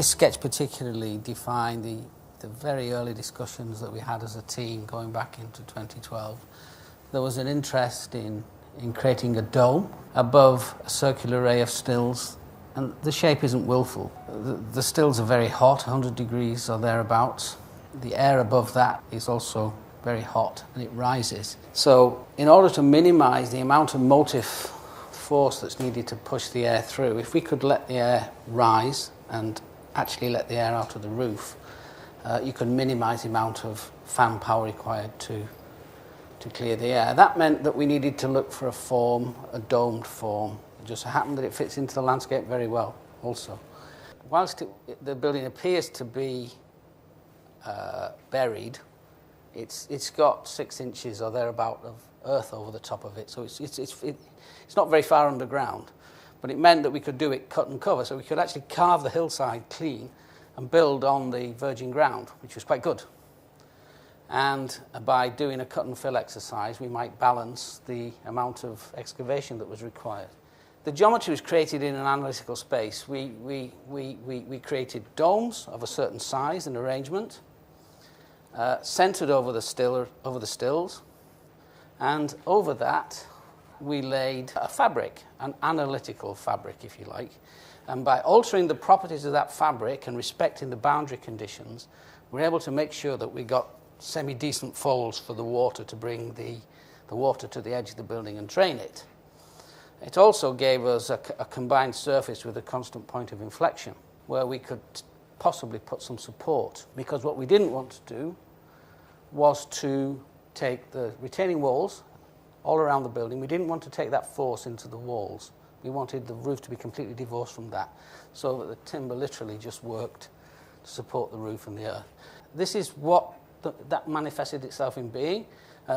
This sketch particularly defined the very early discussions that we had as a team going back into 2012. There was an interest in creating a dome above a circular array of stills, and the shape isn't willful. The stills are very hot, 100 degrees or thereabouts. The air above that is also very hot, and it rises. So in order to minimize the amount of motive force that's needed to push the air through, if we could let the air rise and actually let the air out of the roof, you could minimize the amount of fan power required to clear the air. That meant that we needed to look for a form, a domed form. It just happened that it fits into the landscape very well also. Whilst the building appears to be buried, it's got 6 inches or thereabout of earth over the top of it, so it's not very far underground. But it meant that we could do it cut and cover, so we could actually carve the hillside clean and build on the virgin ground, which was quite good. And by doing a cut and fill exercise, we might balance the amount of excavation that was required. The geometry was created in an analytical space. We created domes of a certain size and arrangement, centered over the stills, and over that we laid a fabric, an analytical fabric, if you like. And by altering the properties of that fabric and respecting the boundary conditions, we're able to make sure that we got semi-decent folds for the water to bring the water to the edge of the building and drain it. It also gave us a combined surface with a constant point of inflection where we could possibly put some support, because what we didn't want to do was to take the retaining walls all around the building. We didn't want to take that force into the walls. We wanted the roof to be completely divorced from that, so that the timber literally just worked to support the roof and the earth. This is what that manifested itself in being.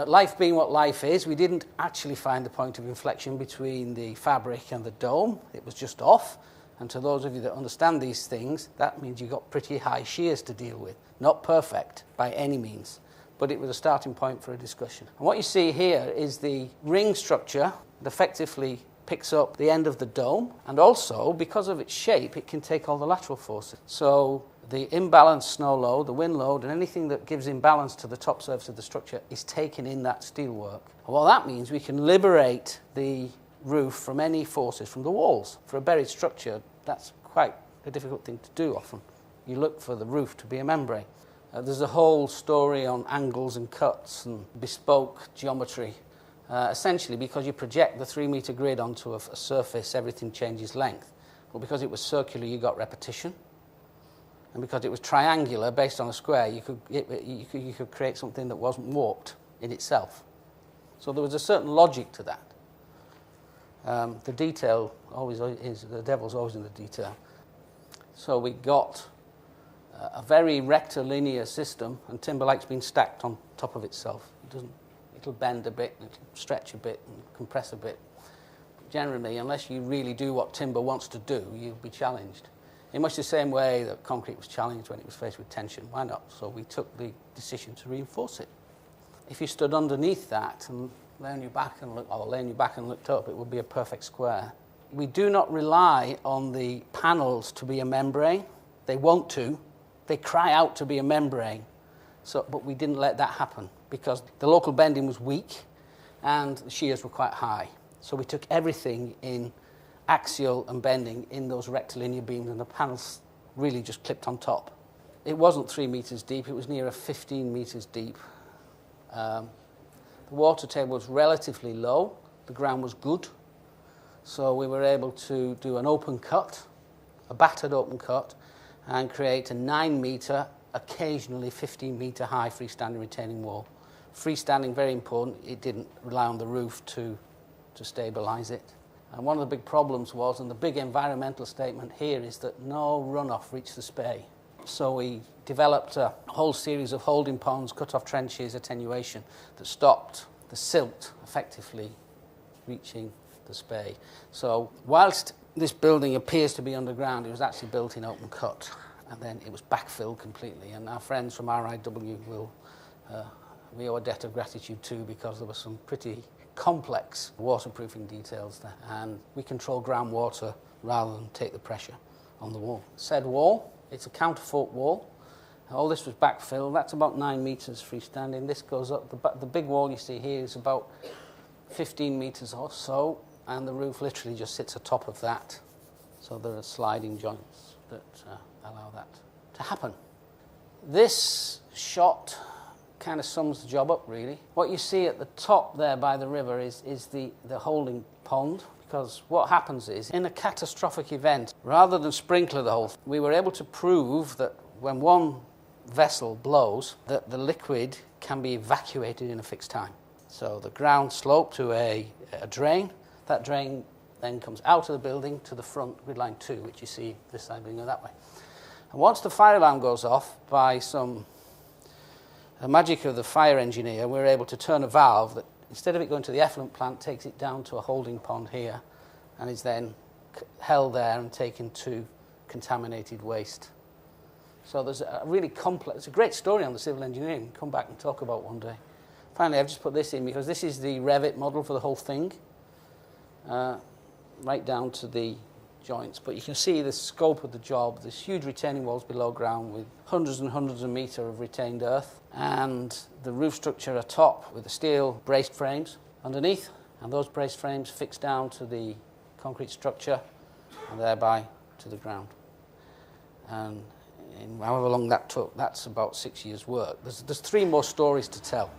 Life being what life is, we didn't actually find the point of inflection between the fabric and the dome. It was just off. And to those of you that understand these things, that means you've got pretty high shears to deal with. Not perfect by any means, but it was a starting point for a discussion. And what you see here is the ring structure that effectively picks up the end of the dome, and also, because of its shape, it can take all the lateral forces. So the imbalanced snow load, the wind load, and anything that gives imbalance to the top surface of the structure is taken in that steelwork. And what that means, we can liberate the roof from any forces from the walls. For a buried structure, that's quite a difficult thing to do often. You look for the roof to be a membrane. There's a whole story on angles and cuts and bespoke geometry. Essentially, because you project the 3-meter grid onto a surface, everything changes length. Well, because it was circular, you got repetition. And because it was triangular, based on a square, you could create something that wasn't warped in itself. So there was a certain logic to that. The detail always is, the devil's always in the detail. So we got a very rectilinear system, and timber likes being stacked on top of itself. It'll bend a bit, it'll stretch a bit, and compress a bit. But generally, unless you really do what timber wants to do, you'll be challenged. In much the same way that concrete was challenged when it was faced with tension. Why not? So we took the decision to reinforce it. If you stood underneath that and lay on your back and looked up, it would be a perfect square. We do not rely on the panels to be a membrane. They want to. They cry out to be a membrane. But we didn't let that happen because the local bending was weak and the shears were quite high. So we took everything in axial and bending in those rectilinear beams, and the panels really just clipped on top. It wasn't 3 meters deep, it was nearer 15 meters deep. The water table was relatively low, the ground was good, so we were able to do an open cut, a battered open cut, and create a 9-meter, occasionally 15-meter high freestanding retaining wall. Freestanding, very important, it didn't rely on the roof to stabilize it. And one of the big problems was, and the big environmental statement here is that no runoff reached the spey. So we developed a whole series of holding ponds, cut-off trenches, attenuation that stopped the silt effectively reaching the spey. So whilst this building appears to be underground, it was actually built in open cut, and then it was backfilled completely. And our friends from RIW we owe a debt of gratitude to, because there were some pretty complex waterproofing details there, and we control groundwater rather than take the pressure on the wall. Said wall It's a counterfort wall. All this was backfill. That's about 9 metres freestanding. This goes up. The big wall you see here is about 15 metres or so, and the roof literally just sits atop of that. So there are sliding joints that allow that to happen. This shot kind of sums the job up, really. What you see at the top there by the river is the holding pond, because what happens is, in a catastrophic event, rather than sprinkler the whole thing, we were able to prove that when one vessel blows, that the liquid can be evacuated in a fixed time. So the ground slope to a drain, that drain then comes out of the building to the front, grid line 2, which you see this side being that way. And once the fire alarm goes off, by a magic of the fire engineer, we're able to turn a valve that, instead of it going to the effluent plant, takes it down to a holding pond here, and is then held there and taken to contaminated waste. So there's a really complex, it's a great story on the civil engineering. Come back and talk about one day. Finally, I've just put this in because this is the Revit model for the whole thing, right down to the joints. But you can see the scope of the job. There's huge retaining walls below ground with hundreds and hundreds of metres of retained earth, and the roof structure atop with the steel braced frames underneath, and those braced frames fixed down to the concrete structure and thereby to the ground. And in however long that took, that's about 6 years' work. There's 3 more stories to tell.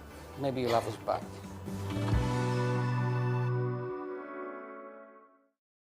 Maybe you'll have us back.